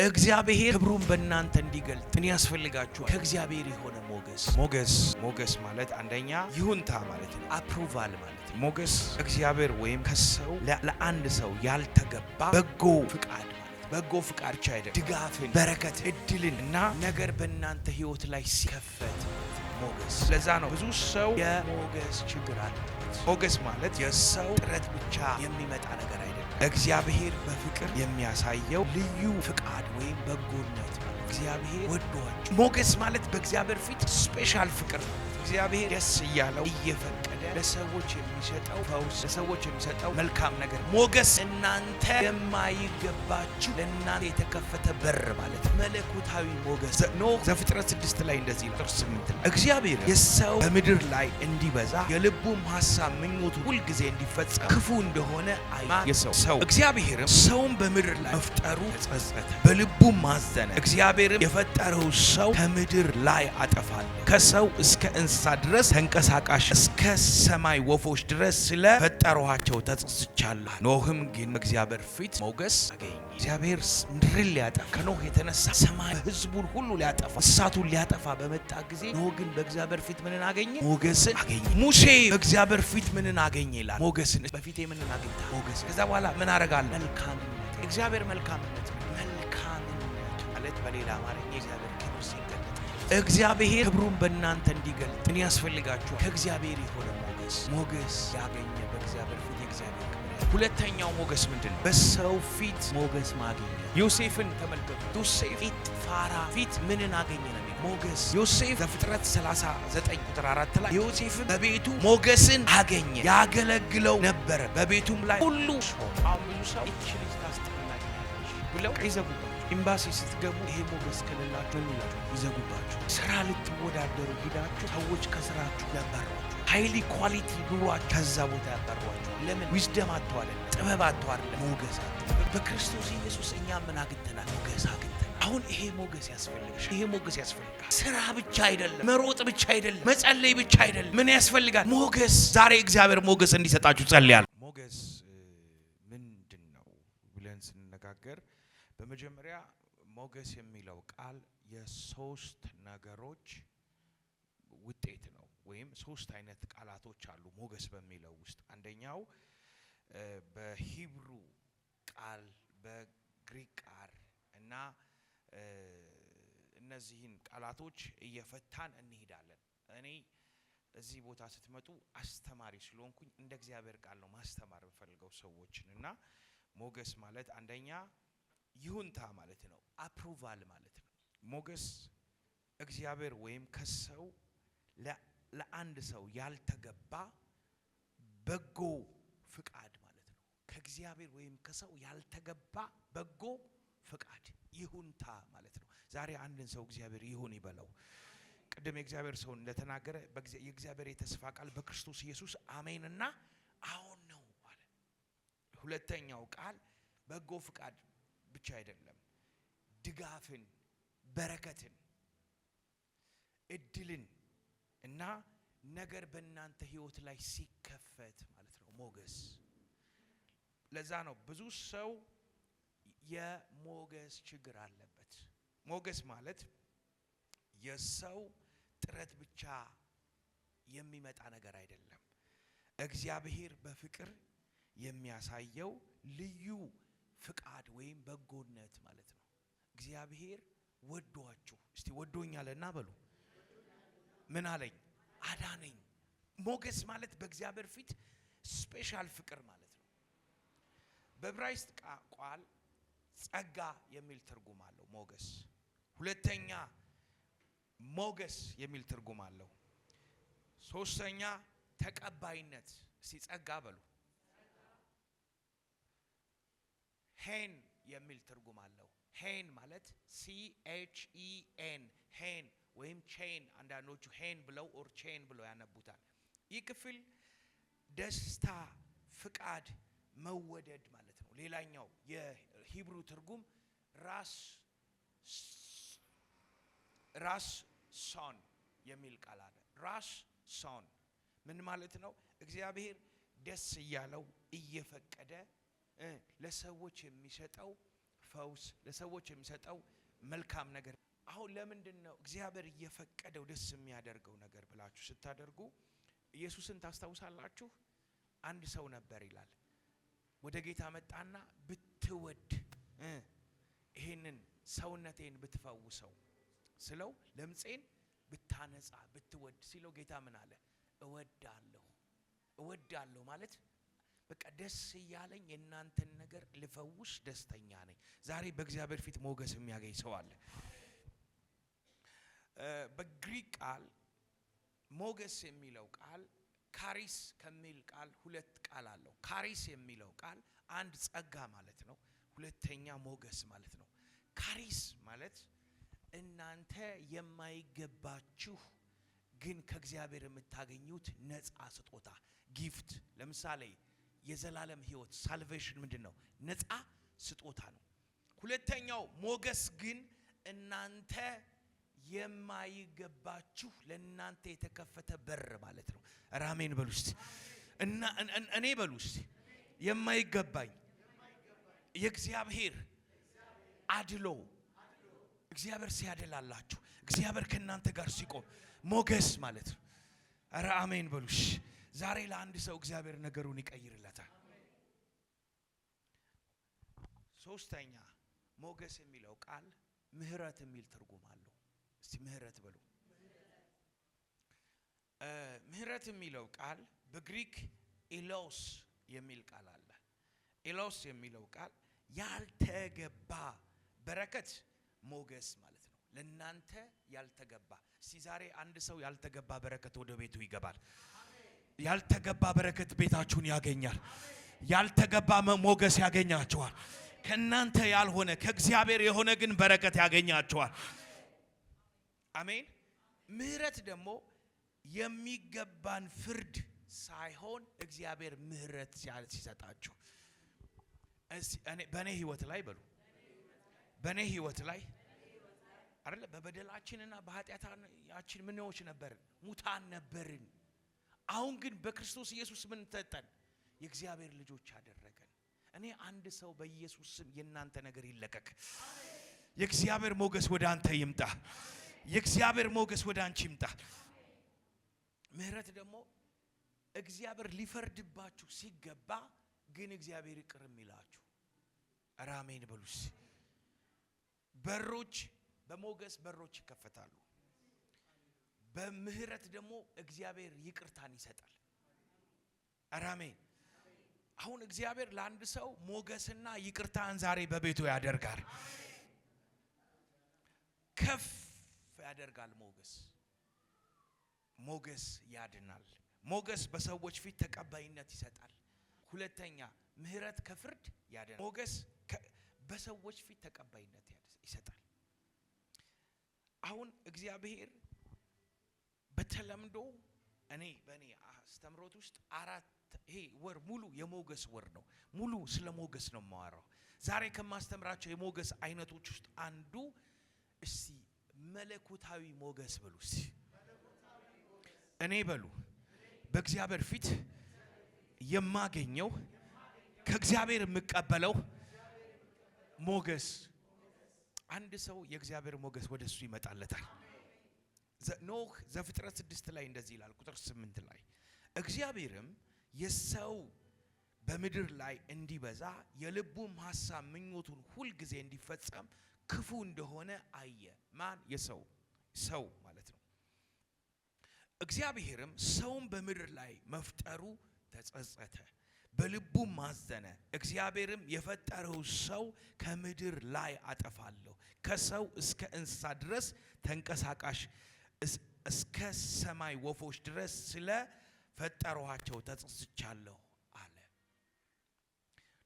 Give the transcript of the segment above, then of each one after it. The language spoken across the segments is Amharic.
እግዚአብሔር ክብሩን በእናንተ እንዲገልጥ ምን ያስፈልጋችሁ? ከእግዚአብሔር የሆነ ሞገስ ማለት አንደኛ ይሁንታ ማለት ነው። አፕሩቫል ማለት ነው። ሞገስ እግዚአብሔር ወይም ከሰው ለአንድ ሰው ያልተገባ በጎ ፍቃድ በጎ ፍቃድ ብቻ አይደለም፣ ድጋፍን፣ በረከት፣ እድልን እና ነገር በእናንተ ህይወት ላይ ሲከፈት ሞገስ። ለዛ ነው ብዙ ሰው የሞገስ ችግር አለበት። ሞገስ ማለት የሰው ጥረት ብቻ የሚመጣ ነገር አይደለም፣ እግዚአብሔር በፍቅር የሚያሳየው ልዩ ፍቃድ ወይም በጎነት ማለት። እግዚአብሔር ወዷችሁ። ሞገስ ማለት በእግዚአብሔር ፊት ስፔሻል ፍቅር ነው። እግዚአብሔር ደስ እያለው እየፈቀደ ለሰዎች የሚሰጠው ፈውስ፣ ለሰዎች የሚሰጠው መልካም ነገር ሞገስ። እናንተ የማይገባችሁ ለእናንተ የተከፈተ በር ማለት መለኮታዊ ሞገስ ነው። ዘፍጥረት 6 ላይ እንደዚህ ነው። ቁጥር 8 ላይ እግዚአብሔር የሰው በምድር ላይ እንዲበዛ የልቡም ሐሳብ ምኞቱ ሁል ጊዜ እንዲፈጸም ክፉ እንደሆነ ሰው እግዚአብሔርም ሰውን በምድር ላይ መፍጠሩ ተጸጸተ፣ በልቡም ማዘነ። እግዚአብሔርም የፈጠረው ሰው ከምድር ላይ አጠፋለሁ፣ ከሰው እስከ እንስሳ ድረስ ተንቀሳቃሽ እስከ ሰማይ ወፎች ድረስ ስለ ፈጠሯቸው ተጸጽቻለሁ። ኖህም ግን እግዚአብሔር ፊት ሞገስ አገኘ። እግዚአብሔር ምድርን ሊያጠፋ ከኖህ የተነሳ ሰማይ ሕዝቡን ሁሉ ሊያጠፋ እንስሳቱን ሊያጠፋ በመጣ ጊዜ ኖህ ግን በእግዚአብሔር ፊት ምንን አገኘ? ሞገስን አገኘ። ሙሴ በእግዚአብሔር ፊት ምንን አገኘ ይላል? ሞገስን። በፊቴ ምንን አገኘ? ሞገስ። ከዛ በኋላ ምን አደርጋለሁ? መልካምነት። እግዚአብሔር መልካምነት ማለት በሌላ አማርኛ እግዚአብሔር ክብር ሲገለጥ እግዚአብሔር ክብሩን በእናንተ እንዲገልጥ ምን ያስፈልጋችሁ? ከእግዚአብሔር የሆነ ሞገስ ያገኘ በእግዚአብሔር ፊት የእግዚአብሔር ክብር። ሁለተኛው ሞገስ ምንድነው? በሰው ፊት ሞገስ ማግኘት። ዮሴፍን ተመልከቱ። ዮሴፍ ጲጥፋራ ፊት ምንን አገኘ ነው? ሞገስ። ዮሴፍ ዘፍጥረት 39 ቁጥር 4 ላይ ዮሴፍ በቤቱ ሞገስን አገኘ፣ ያገለግለው ነበረ፣ በቤቱም ላይ ሁሉ። አሁን ብዙ ሰው እቺ ልጅ ታስጠላኛለች ብለው ይዘጉባችሁ። ኤምባሲ ስትገቡ ይሄ ሞገስ ከሌላችሁ ይዘጉባችሁ። ስራ ልትወዳደሩ ሂዳችሁ ሰዎች ከስራችሁ ያባሯችሁ። ሃይሊ ኳሊቲ ኑሯችሁ ከዛ ቦታ ያባሯችሁ። ለምን? ዊዝደም አጥተዋል፣ ጥበብ አጥተዋል፣ ሞገስ አጥተዋል። በክርስቶስ ኢየሱስ እኛ ምን አግኝተናል? ሞገስ አግኝተናል። አሁን ይሄ ሞገስ ያስፈልጋል። ይሄ ሞገስ ያስፈልጋል። ስራ ብቻ አይደለም፣ መሮጥ ብቻ አይደለም፣ መጸለይ ብቻ አይደለም። ምን ያስፈልጋል? ሞገስ። ዛሬ እግዚአብሔር ሞገስ እንዲሰጣችሁ ጸልያለሁ። ሞገስ ምንድን ነው ብለን ስንነጋገር በመጀመሪያ ሞገስ የሚለው ቃል የሶስት ነገሮች ውጤት ነው። ወይም ሶስት አይነት ቃላቶች አሉ ሞገስ በሚለው ውስጥ። አንደኛው በሂብሩ ቃል፣ በግሪክ ቃል እና እነዚህን ቃላቶች እየፈታን እንሄዳለን። እኔ እዚህ ቦታ ስትመጡ አስተማሪ ስለሆንኩኝ እንደ እግዚአብሔር ቃል ነው ማስተማር የምፈልገው ሰዎችን። እና ሞገስ ማለት አንደኛ ይሁንታ ማለት ነው፣ አፕሩቫል ማለት ነው። ሞገስ እግዚአብሔር ወይም ከሰው ለአንድ ሰው ያልተገባ በጎ ፍቃድ ማለት ነው። ከእግዚአብሔር ወይም ከሰው ያልተገባ በጎ ፍቃድ ይሁንታ ማለት ነው። ዛሬ አንድን ሰው እግዚአብሔር ይሁን ይበለው። ቅድም የእግዚአብሔር ሰው እንደተናገረ የእግዚአብሔር የተስፋ ቃል በክርስቶስ ኢየሱስ አሜንና አዎን ነው አለ። ሁለተኛው ቃል በጎ ፍቃድ ብቻ አይደለም፣ ድጋፍን፣ በረከትን፣ እድልን እና ነገር በእናንተ ህይወት ላይ ሲከፈት ማለት ነው ሞገስ። ለዛ ነው ብዙ ሰው የሞገስ ችግር አለበት። ሞገስ ማለት የሰው ጥረት ብቻ የሚመጣ ነገር አይደለም፣ እግዚአብሔር በፍቅር የሚያሳየው ልዩ ፍቃድ ወይም በጎነት ማለት ነው። እግዚአብሔር ወዷችሁ። እስቲ ወዶኛልና በሉ። ምን አለኝ? አዳነኝ። ሞገስ ማለት በእግዚአብሔር ፊት ስፔሻል ፍቅር ማለት ነው። በዕብራይስጥ ቃል ጸጋ የሚል ትርጉም አለው ሞገስ። ሁለተኛ ሞገስ የሚል ትርጉም አለው። ሶስተኛ ተቀባይነት። እስቲ ጸጋ በሉ። ሄን የሚል ትርጉም አለው። ሄን ማለት CHEN ሄን ወይም ቼን፣ አንዳንዶቹ ሄን ብለው ኦር ቼን ብለው ያነቡታል። ይህ ክፍል ደስታ፣ ፍቃድ፣ መወደድ ማለት ነው። ሌላኛው የሂብሩ ትርጉም ራስ ሶን የሚል ቃል አለ። ራስ ሶን ምን ማለት ነው? እግዚአብሔር ደስ እያለው እየፈቀደ ለሰዎች የሚሰጠው ፈውስ ለሰዎች የሚሰጠው መልካም ነገር አሁን ለምንድነው እግዚአብሔር እየፈቀደው ደስ የሚያደርገው ነገር ብላችሁ ስታደርጉ ኢየሱስን ታስታውሳላችሁ አንድ ሰው ነበር ይላል ወደ ጌታ መጣና ብትወድ ይሄንን ሰውነቴን ብትፈውሰው ስለው ለምጼን ብታነጻ ብትወድ ሲለው ጌታ ምን አለ እወዳለሁ ማለት በቃ ደስ ያለኝ የናንተን ነገር ልፈውስ ደስተኛ ነኝ ዛሬ በእግዚአብሔር ፊት ሞገስ የሚያገኝ ሰው አለ በግሪክ ቃል ሞገስ የሚለው ቃል ካሪስ ከሚል ቃል ሁለት ቃል አለው ካሪስ የሚለው ቃል አንድ ጸጋ ማለት ነው ሁለተኛ ሞገስ ማለት ነው ካሪስ ማለት እናንተ የማይገባችሁ ግን ከእግዚአብሔር የምታገኙት ነፃ ስጦታ ጊፍት ለምሳሌ የዘላለም ሕይወት ሳልቬሽን ምንድነው ነፃ ስጦታ ነው ሁለተኛው ሞገስ ግን እናንተ የማይገባችሁ ለናንተ የተከፈተ በር ማለት ነው አሜን በሉስ እና እኔ በሉስ የማይገባኝ የእግዚአብሔር አድሎ እግዚአብሔር ሲያደላላችሁ እግዚአብሔር ከናንተ ጋር ሲቆም ሞገስ ማለት ነው አሜን በሉስ ዛሬ ለአንድ ሰው እግዚአብሔር ነገሩን ይቀይርለታል ሶስተኛ ሞገስ የሚለው ቃል ምህረት የሚል ትርጉም አለው እስቲ ምህረት በሉ ምህረት የሚለው ቃል በግሪክ ኤሎስ የሚል ቃል አለ ኤሎስ የሚለው ቃል ያልተገባ በረከት ሞገስ ማለት ነው ለናንተ ያልተገባ እስቲ ዛሬ አንድ ሰው ያልተገባ በረከት ወደ ቤቱ ይገባል ያልተገባ በረከት ቤታችሁን ያገኛል ያልተገባ ሞገስ ያገኛችኋል ከናንተ ያልሆነ ከእግዚአብሔር የሆነ ግን በረከት ያገኛችኋል አሜን ምህረት ደግሞ የሚገባን ፍርድ ሳይሆን እግዚአብሔር ምህረት ሲሰጣችሁ እኔ በኔ ህይወት ላይ በሉ በኔ ህይወት ላይ አይደለ በበደላችንና በኃጢአታችን ምንዎች ነበር ሙታን ነበርን አሁን ግን በክርስቶስ ኢየሱስ ምን ተጠን የእግዚአብሔር ልጆች አደረገን እኔ አንድ ሰው በኢየሱስ ስም የናንተ ነገር ይለቀቅ የእግዚአብሔር ሞገስ ወደ አንተ ይምጣ የእግዚአብሔር ሞገስ ወደ አንቺ ይምጣ ምህረት ደግሞ እግዚአብሔር ሊፈርድባችሁ ሲገባ ግን እግዚአብሔር ይቅር የሚላችሁ አሜን በሉስ በሮች በሞገስ በሮች ይከፈታሉ በምህረት ደግሞ እግዚአብሔር ይቅርታን ይሰጣል አሜን አሁን እግዚአብሔር ለአንድ ሰው ሞገስና ይቅርታን ዛሬ በቤቱ ያደርጋል ከፍ ያደርጋል ሞገስ ያድናል ሞገስ በሰዎች ፊት ተቀባይነት ይሰጣል ሁለተኛ ምህረት ከፍርድ ያድናል ሞገስ በሰዎች ፊት ተቀባይነት ይሰጣል አሁን እግዚአብሔር በተለምዶ በእኔ አስተምሮት ውስጥ ይሄ ወር ሙሉ የሞገስ ወር ነው ሙሉ ስለ ሞገስ ነው የማወራው ዛሬ ከማስተምራቸው የሞገስ አይነቶች ውስጥ አንዱ እስቲ መለኮታዊ ሞገስ በሉ እስቲ እኔ በሉ በእግዚአብሔር ፊት የማገኘው ከእግዚአብሔር የምቀበለው ሞገስ አንድ ሰው የእግዚአብሔር ሞገስ ወደሱ ይመጣለታል ኖህ ዘፍጥረት 6 ላይ እንደዚህ ይላል ቁጥር 8 ላይ እግዚአብሔርም የሰው በምድር ላይ እንዲበዛ የልቡም ሐሳብ ምኞቱን ሁሉ ጊዜ እንዲፈጸም ክፉ እንደሆነ አየ ማን ሰው ማለት ነው እግዚአብሔርም ሰውን በምድር ላይ መፍጠሩ ተጸጸተ በልቡም ማዘነ እግዚአብሔርም የፈጠረው ሰው ከምድር ላይ አጠፋለሁ ከሰው እስከ እንስሳ ድረስ ተንቀሳቃሽ እስከ ሰማይ ወፎች ድረስ ስለ ፈጠሯቸው ተጸጽቻለሁ አለ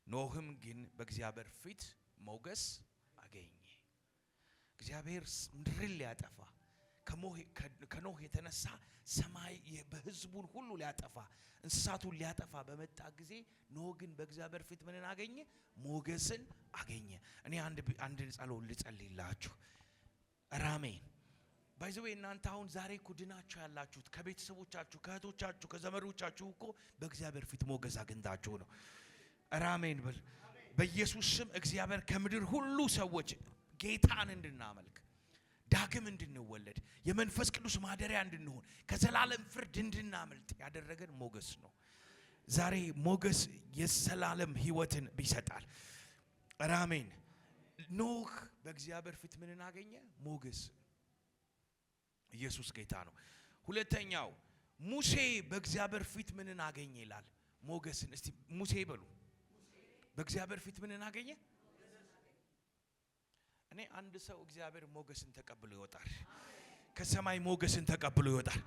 ኖህም ግን በእግዚአብሔር ፊት ሞገስ አገኘ እግዚአብሔር ምድርን ሊያጠፋ ከኖህ የተነሳ ሰማይ በህዝቡን ሁሉ ሊያጠፋ እንስሳቱን ሊያጠፋ በመጣ ጊዜ ኖህ ግን በእግዚአብሔር ፊት ምንን አገኘ ሞገስን አገኘ እኔ አንድ ጸሎት ልጸልይላችሁ አሜን ባይዘው እናንተ አሁን ዛሬ እኮ ድናችሁ ያላችሁት ከቤተሰቦቻችሁ ከእህቶቻችሁ ከዘመዶቻችሁ እኮ በእግዚአብሔር ፊት ሞገስ አግኝታችሁ ነው አሜን በል በኢየሱስ ስም እግዚአብሔር ከምድር ሁሉ ሰዎች ጌታን እንድናመልክ ዳግም እንድንወለድ የመንፈስ ቅዱስ ማደሪያ እንድንሆን ከዘላለም ፍርድ እንድናመልጥ ያደረገን ሞገስ ነው። ዛሬ ሞገስ የዘላለም ሕይወትን ቢሰጣል። አሜን። ኖህ በእግዚአብሔር ፊት ምንን አገኘ? ሞገስ። ኢየሱስ ጌታ ነው። ሁለተኛው ሙሴ በእግዚአብሔር ፊት ምንን አገኘ ይላል? ሞገስን። እስቲ ሙሴ በሉ። በእግዚአብሔር ፊት ምንን አገኘ? እኔ አንድ ሰው እግዚአብሔር ሞገስን ተቀብሎ ይወጣል። ከሰማይ ሞገስን ተቀብሎ ይወጣል።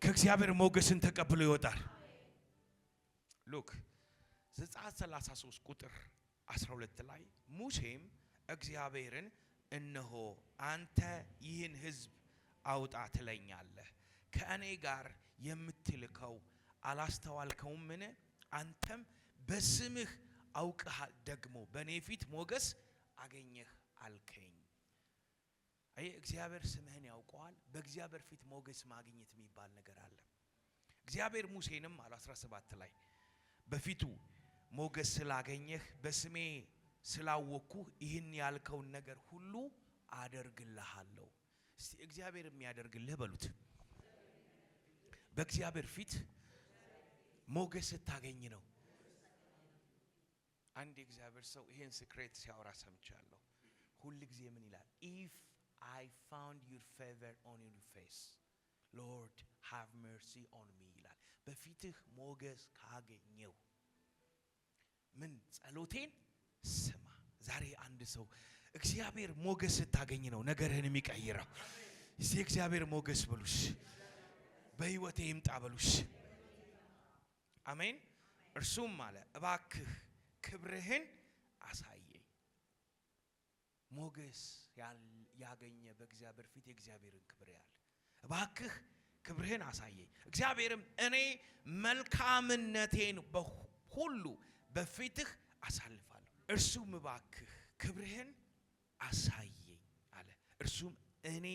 ከእግዚአብሔር ሞገስን ተቀብሎ ይወጣል። ሉክ ዘጸአት 33 ቁጥር 12 ላይ ሙሴም እግዚአብሔርን እነሆ አንተ ይህን ሕዝብ አውጣ ትለኛለህ፣ ከእኔ ጋር የምትልከው አላስተዋልከውምን? አንተም በስምህ አውቀህ ደግሞ በእኔ ፊት ሞገስ አገኘህ አልከኝ። አይ እግዚአብሔር ስምህን ያውቀዋል። በእግዚአብሔር ፊት ሞገስ ማግኘት የሚባል ነገር አለ። እግዚአብሔር ሙሴንም አለ 17 ላይ በፊቱ ሞገስ ስላገኘህ በስሜ ስላወቅኩህ ይህን ያልከውን ነገር ሁሉ አደርግልሃለሁ። እስቲ እግዚአብሔር የሚያደርግልህ በሉት። በእግዚአብሔር ፊት ሞገስ ስታገኝ ነው። አንድ የእግዚአብሔር ሰው ይሄን ሲክሬት ሲያወራ ሰምቻለሁ። ሁሉ ጊዜ ምን ይላል? if I found your favor on your face Lord have mercy on me ይላል። በፊትህ ሞገስ ካገኘው ምን ጸሎቴን ስማ። ዛሬ አንድ ሰው እግዚአብሔር ሞገስ ስታገኝ ነው ነገርህን የሚቀይረው። እዚህ እግዚአብሔር ሞገስ በሉሽ፣ በህይወቴ ይምጣ በሉሽ። አሜን። እርሱም አለ እባክህ ክብርህን አሳየኝ። ሞገስ ያገኘ በእግዚአብሔር ፊት የእግዚአብሔርን ክብር ያለ እባክህ ክብርህን አሳየኝ። እግዚአብሔርም እኔ መልካምነቴን ሁሉ በፊትህ አሳልፋለሁ። እርሱም እባክህ ክብርህን አሳየኝ አለ። እርሱም እኔ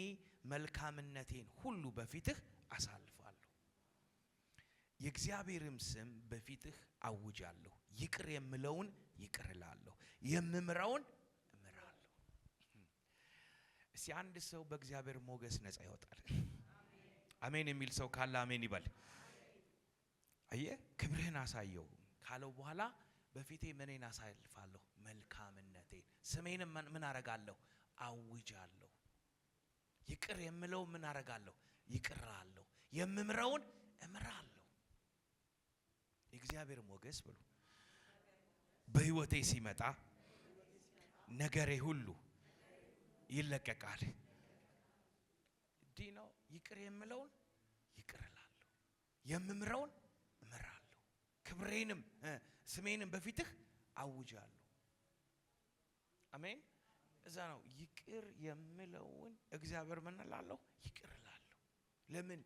መልካምነቴን ሁሉ በፊትህ አሳልፋለሁ። የእግዚአብሔርም ስም በፊትህ አውጃለሁ። ይቅር የምለውን ይቅር እላለሁ፣ የምምረውን እምራለሁ። እስቲ አንድ ሰው በእግዚአብሔር ሞገስ ነፃ ይወጣል። አሜን የሚል ሰው ካለ አሜን ይበል። አየህ ክብርህን አሳየው ካለው በኋላ በፊቴ ምንን አሳልፋለሁ? መልካምነቴን። ስሜንም ምን አረጋለሁ? አውጃለሁ። ይቅር የምለው ምን አረጋለሁ? ይቅር እላለሁ፣ የምምረውን እምራለሁ። የእግዚአብሔር ሞገስ ብሉ በህይወቴ ሲመጣ ነገሬ ሁሉ ይለቀቃል። ዲኖ ይቅር የምለውን ይቅር እላለሁ፣ የምምረውን እምራለሁ፣ ክብሬንም ስሜንም በፊትህ አውጃለሁ። አሜን። እዛ ነው ይቅር የምለውን እግዚአብሔር ምን እላለሁ? ይቅር እላለሁ። ለምን?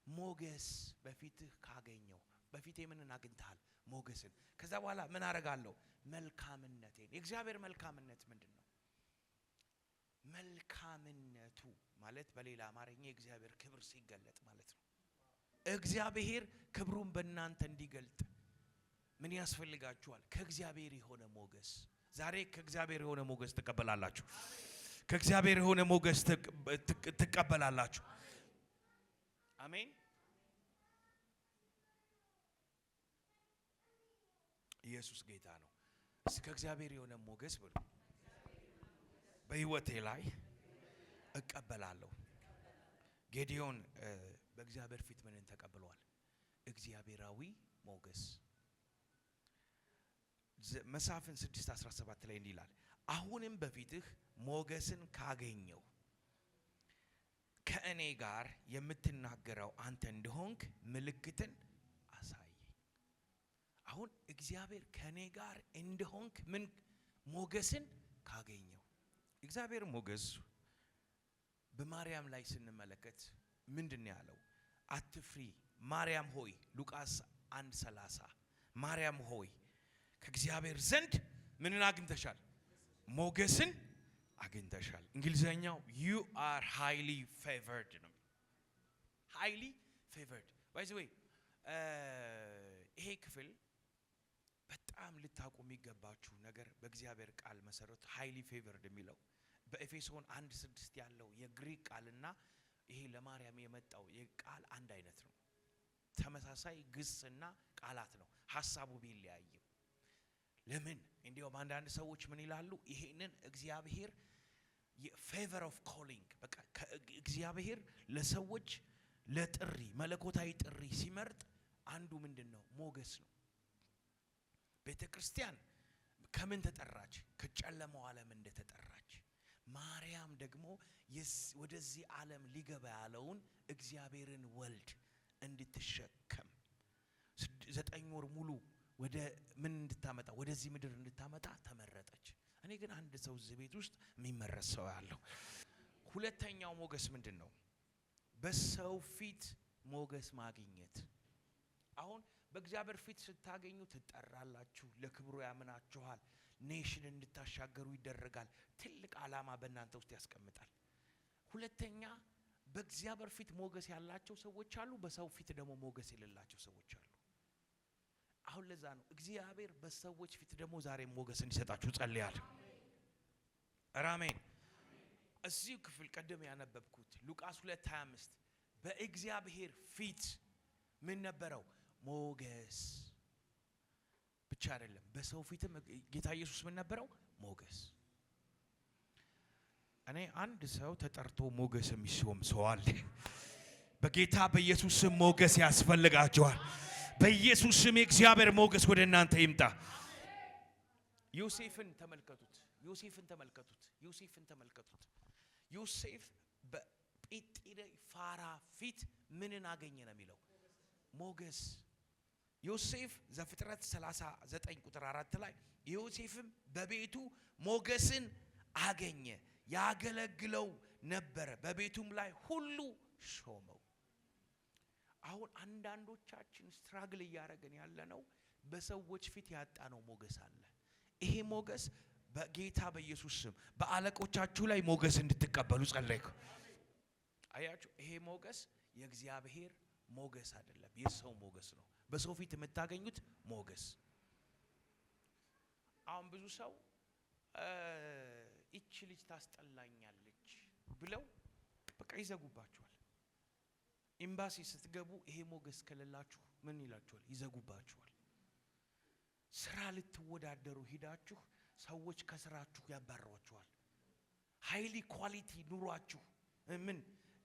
ሞገስ በፊትህ ካገኘው በፊቴ ምንን አግኝተሃል? ሞገስን። ከዛ በኋላ ምን አረጋለሁ? መልካምነቴን። የእግዚአብሔር መልካምነት ምንድን ነው? መልካምነቱ ማለት በሌላ አማርኛ የእግዚአብሔር ክብር ሲገለጥ ማለት ነው። እግዚአብሔር ክብሩን በእናንተ እንዲገልጥ ምን ያስፈልጋችኋል? ከእግዚአብሔር የሆነ ሞገስ። ዛሬ ከእግዚአብሔር የሆነ ሞገስ ትቀበላላችሁ። ከእግዚአብሔር የሆነ ሞገስ ትቀበላላችሁ። አሜን። ኢየሱስ ጌታ ነው። እስከ እግዚአብሔር የሆነ ሞገስ ብሉ በህይወቴ ላይ እቀበላለሁ። ጌዲዮን በእግዚአብሔር ፊት ምንን ተቀብሏል? እግዚአብሔራዊ ሞገስ። መሳፍንት 6:17 ላይ እንዲህ ይላል፣ አሁንም በፊትህ ሞገስን ካገኘው ከእኔ ጋር የምትናገረው አንተ እንደሆንክ ምልክትን አሳየኝ። አሁን እግዚአብሔር ከእኔ ጋር እንደሆንክ ምን ሞገስን ካገኘው። እግዚአብሔር ሞገስ በማርያም ላይ ስንመለከት ምንድን ነው ያለው? አትፍሪ ማርያም ሆይ፣ ሉቃስ 1:30 ማርያም ሆይ ከእግዚአብሔር ዘንድ ምንን አግኝተሻል? ሞገስን አግኝተሻል። እንግሊዘኛው you are highly favored ነው። highly favored by the way ይሄ ክፍል በጣም ልታውቁ የሚገባችሁ ነገር በእግዚአብሔር ቃል መሰረት highly favored የሚለው በኤፌሶን 1:6 ያለው የግሪክ ቃልና ይሄ ለማርያም የመጣው የቃል አንድ አይነት ነው። ተመሳሳይ ግስና ቃላት ነው ሐሳቡ ቢለያይም። ለምን እንዲያው አንዳንድ ሰዎች ምን ይላሉ? ይሄንን እግዚአብሔር የፌቨር ኦፍ ኮሊንግ በቃ እግዚአብሔር ለሰዎች ለጥሪ መለኮታዊ ጥሪ ሲመርጥ አንዱ ምንድነው? ሞገስ ነው። ቤተክርስቲያን ከምን ተጠራች? ከጨለማው ዓለም እንደተጠራች። ማርያም ደግሞ ወደዚህ ዓለም ሊገባ ያለውን እግዚአብሔርን ወልድ እንድትሸከም 9 ወር ሙሉ ወደ ምን እንድታመጣ ወደዚህ ምድር እንድታመጣ ተመረጠች። እኔ ግን አንድ ሰው እዚህ ቤት ውስጥ የሚመረጥ ሰው ያለው ሁለተኛው ሞገስ ምንድነው? በሰው ፊት ሞገስ ማግኘት። አሁን በእግዚአብሔር ፊት ስታገኙ ትጠራላችሁ፣ ለክብሩ ያምናችኋል፣ ኔሽን እንድታሻገሩ ይደረጋል። ትልቅ ዓላማ በእናንተ ውስጥ ያስቀምጣል። ሁለተኛ በእግዚአብሔር ፊት ሞገስ ያላቸው ሰዎች አሉ፣ በሰው ፊት ደግሞ ሞገስ የሌላቸው ሰዎች አሉ። አሁን ለዛ ነው እግዚአብሔር በሰዎች ፊት ደግሞ ዛሬ ሞገስ እንዲሰጣችሁ ጸልያለሁ። አሜን። እዚህ ክፍል ቀደም ያነበብኩት ሉቃስ 2:25 በእግዚአብሔር ፊት ምን ነበረው? ሞገስ ብቻ አይደለም፣ በሰው ፊትም ጌታ ኢየሱስ ምን ነበረው? ሞገስ። እኔ አንድ ሰው ተጠርቶ ሞገስ የሚሾም ሰው አለ። በጌታ በኢየሱስ ስም ሞገስ ያስፈልጋችኋል። በኢየሱስ ስም የእግዚአብሔር ሞገስ ወደ እናንተ ይምጣ። ዮሴፍን ተመልከቱት። ዮሴፍ በጲጥፋራ ፊት ምንን አገኘ ነው የሚለው? ሞገስ። ዮሴፍ ዘፍጥረት 39:4 ላይ ዮሴፍም በቤቱ ሞገስን አገኘ፣ ያገለግለው ነበር፣ በቤቱም ላይ ሁሉ ሾመው። አሁን አንዳንዶቻችን ስትራግል እያደረገን ያለነው በሰዎች ፊት ያጣነው ሞገስ አለ። ይሄ ሞገስ በጌታ በኢየሱስ ስም በአለቆቻችሁ ላይ ሞገስ እንድትቀበሉ ጸለይኩ። አያችሁ፣ ይሄ ሞገስ የእግዚአብሔር ሞገስ አይደለም፣ የሰው ሞገስ ነው። በሰው ፊት የምታገኙት ሞገስ። አሁን ብዙ ሰው እቺ ልጅ ታስጠላኛለች ብለው በቃ ይዘጉባችኋል። ኤምባሲ ስትገቡ ይሄ ሞገስ ከሌላችሁ ምን ይላችኋል? ይዘጉባችኋል። ስራ ልትወዳደሩ ሄዳችሁ ሰዎች ከስራችሁ ያባሯችኋል። ሃይሊ ኳሊቲ ኑሯችሁ ምን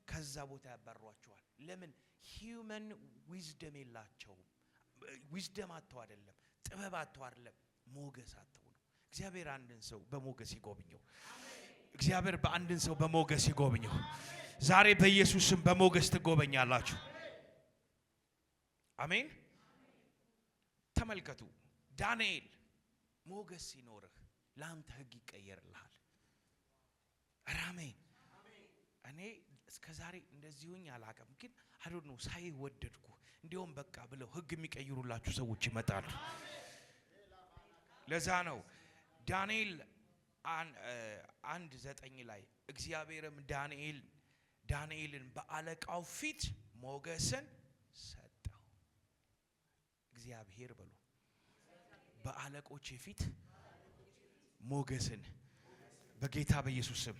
ከዛ ቦታ ያባሯችኋል። ለምን? ሂዩመን ዊዝደም የላቸውም። ዊዝደም አጥተው አይደለም፣ ጥበብ አጥተው አይደለም፣ ሞገስ አጥተው ነው። እግዚአብሔር አንድን ሰው በሞገስ ይጎብኘው። እግዚአብሔር በአንድን ሰው በሞገስ ይጎብኘው። ዛሬ በኢየሱስ ስም በሞገስ ትጎበኛላችሁ። አሜን። ተመልከቱ፣ ዳንኤል ሞገስ ሲኖርህ ላንተ ህግ ይቀየርልሃል። አሜን። እኔ እስከዛሬ እንደዚሁኝ አላቀም፣ ግን አዶን ነው ሳይወደድኩ እንዲያውም በቃ ብለው ህግ የሚቀይሩላችሁ ሰዎች ይመጣሉ። ለዛ ነው ዳንኤል 1:9 ላይ እግዚአብሔርም ዳንኤልን በአለቃው ፊት ሞገስን ሰጠው። እግዚአብሔር በሉ በአለቆቼ ፊት ሞገስን በጌታ በኢየሱስ ስም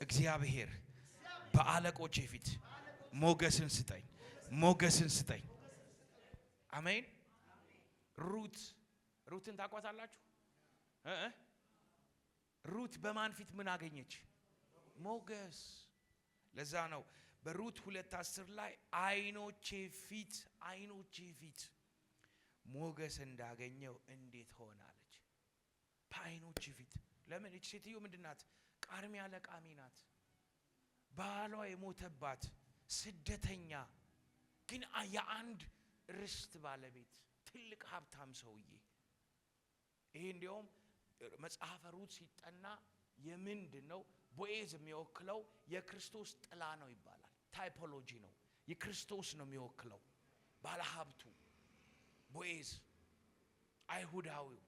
እግዚአብሔር በአለቆቼ ፊት ሞገስን ስጠኝ። አሜን። ሩትን ታቋታላችሁ? ሩት በማን ፊት ምን አገኘች? ሞገስ። ለዛ ነው በሩት 2:10 ላይ አይኖቼ ፊት ሞገስ እንዳገኘው እንዴት ሆናለች? በአይኖቼ ፊት። ለምን? እቺ ሴትዮ ምንድናት? ቃርሚያ ለቃሚ ናት። ባሏ የሞተባት ስደተኛ፣ ግን የአንድ ርስት ባለቤት ትልቅ ሀብታም ሰውዬ። ይሄ እንዲያውም መጽሐፈ ሩት ሲጠና የምንድነው ቦዔዝ የሚወክለው የክርስቶስ ጥላ ነው ይባላል። ታይፖሎጂ ነው፣ የክርስቶስ ነው የሚወክለው። ባለሀብቱ ቦዔዝ አይሁዳዊው።